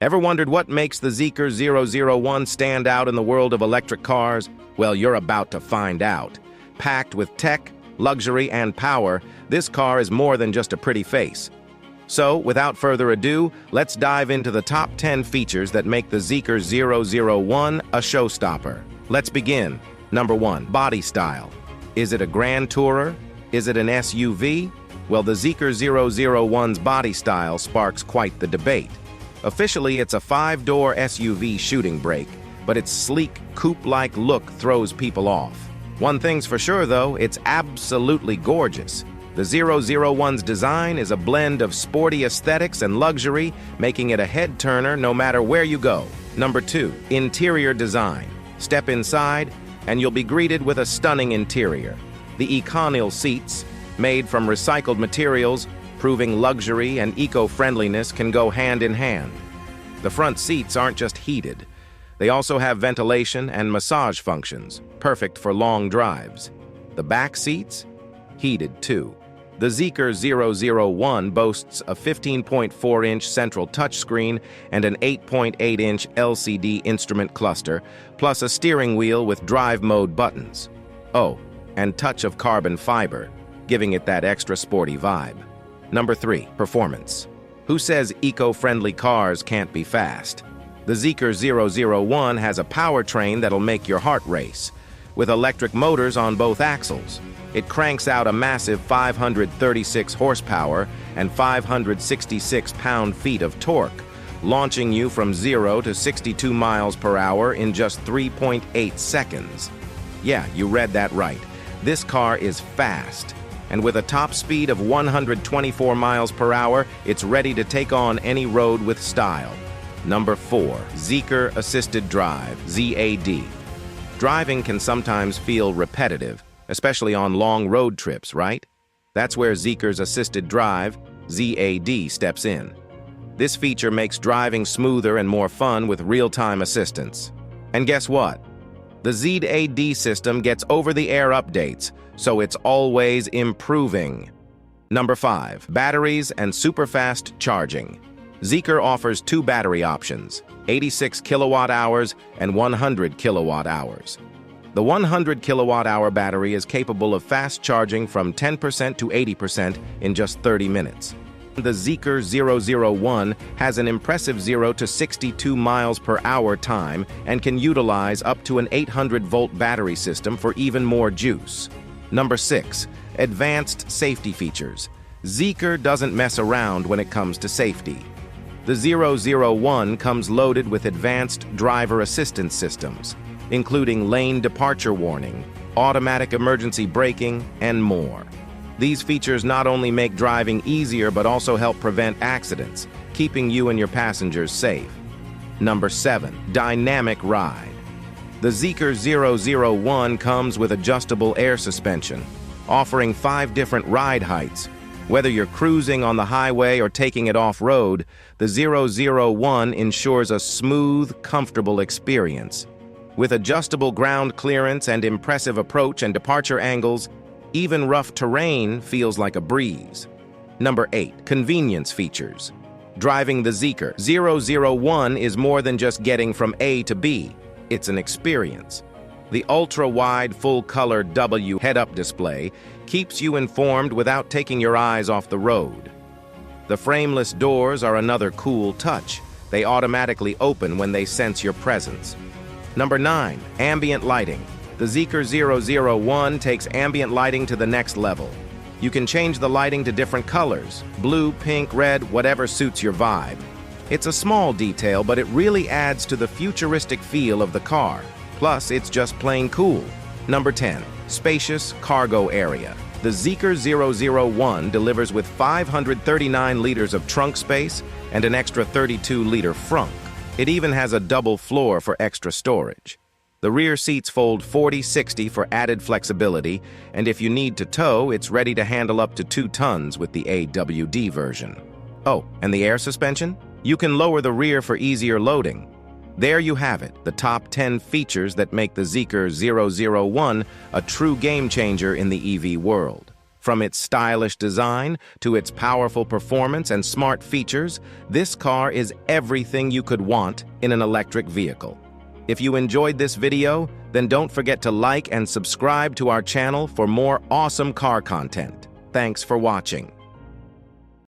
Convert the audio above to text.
Ever wondered what makes the Zeekr 001 stand out in the world of electric cars? Well, you're about to find out. Packed with tech, luxury, and power, this car is more than just a pretty face. So, without further ado, let's dive into the top 10 features that make the Zeekr 001 a showstopper. Let's begin. Number 1. Body style. Is it a Grand Tourer? Is it an SUV? Well, the Zeekr 001's body style sparks quite the debate. Officially, it's a 5-door SUV shooting brake, but its sleek, coupe-like look throws people off. One thing's for sure, though, it's absolutely gorgeous. The 001's design is a blend of sporty aesthetics and luxury, making it a head-turner no matter where you go. Number 2. Interior design. Step inside, and you'll be greeted with a stunning interior. The Econil seats, made from recycled materials, proving luxury and eco-friendliness can go hand in hand. The front seats aren't just heated. They also have ventilation and massage functions, perfect for long drives. The back seats? Heated too. The Zeekr 001 boasts a 15.4-inch central touchscreen and an 8.8-inch LCD instrument cluster, plus a steering wheel with drive mode buttons. Oh, and touch of carbon fiber, giving it that extra sporty vibe. Number 3. Performance. Who says eco-friendly cars can't be fast? The Zeekr 001 has a powertrain that'll make your heart race. With electric motors on both axles, it cranks out a massive 536 horsepower and 566 pound-feet of torque, launching you from 0 to 62 miles per hour in just 3.8 seconds. Yeah, you read that right. This car is fast. And with a top speed of 124 miles per hour, it's ready to take on any road with style. Number 4. Zeekr Assisted Drive, ZAD. Driving can sometimes feel repetitive, especially on long road trips, right? That's where Zeekr's Assisted Drive, ZAD, steps in. This feature makes driving smoother and more fun with real-time assistance. And guess what? The ZAD system gets over-the-air updates, so it's always improving. Number 5. Batteries and super-fast charging. Zeekr offers 2 battery options, 86 kilowatt-hours and 100 kilowatt-hours. The 100 kilowatt-hour battery is capable of fast charging from 10% to 80% in just 30 minutes. The Zeekr 001 has an impressive 0 to 62 miles per hour time and can utilize up to an 800-volt battery system for even more juice. Number 6. Advanced safety features. Zeekr doesn't mess around when it comes to safety. The 001 comes loaded with advanced driver assistance systems, including lane departure warning, automatic emergency braking, and more. These features not only make driving easier but also help prevent accidents, keeping you and your passengers safe. Number 7. Dynamic ride. The Zeekr 001 comes with adjustable air suspension, offering 5 different ride heights. Whether you're cruising on the highway or taking it off-road, the 001 ensures a smooth, comfortable experience. With adjustable ground clearance and impressive approach and departure angles, even rough terrain feels like a breeze. Number 8. Convenience features. Driving the Zeekr 001 is more than just getting from A to B. It's an experience. The ultra-wide, full-color W head-up display keeps you informed without taking your eyes off the road. The frameless doors are another cool touch. They automatically open when they sense your presence. Number 9. Ambient lighting. The Zeekr 001 takes ambient lighting to the next level. You can change the lighting to different colors, blue, pink, red, whatever suits your vibe. It's a small detail, but it really adds to the futuristic feel of the car. Plus, it's just plain cool. Number 10. Spacious cargo area. The Zeekr 001 delivers with 539 liters of trunk space and an extra 32-liter frunk. It even has a double floor for extra storage. The rear seats fold 40/60 for added flexibility, and if you need to tow, it's ready to handle up to 2 tons with the AWD version. Oh, and the air suspension? You can lower the rear for easier loading. There you have it, the top 10 features that make the Zeekr 001 a true game changer in the EV world. From its stylish design to its powerful performance and smart features, this car is everything you could want in an electric vehicle. If you enjoyed this video, then don't forget to like and subscribe to our channel for more awesome car content. Thanks for watching.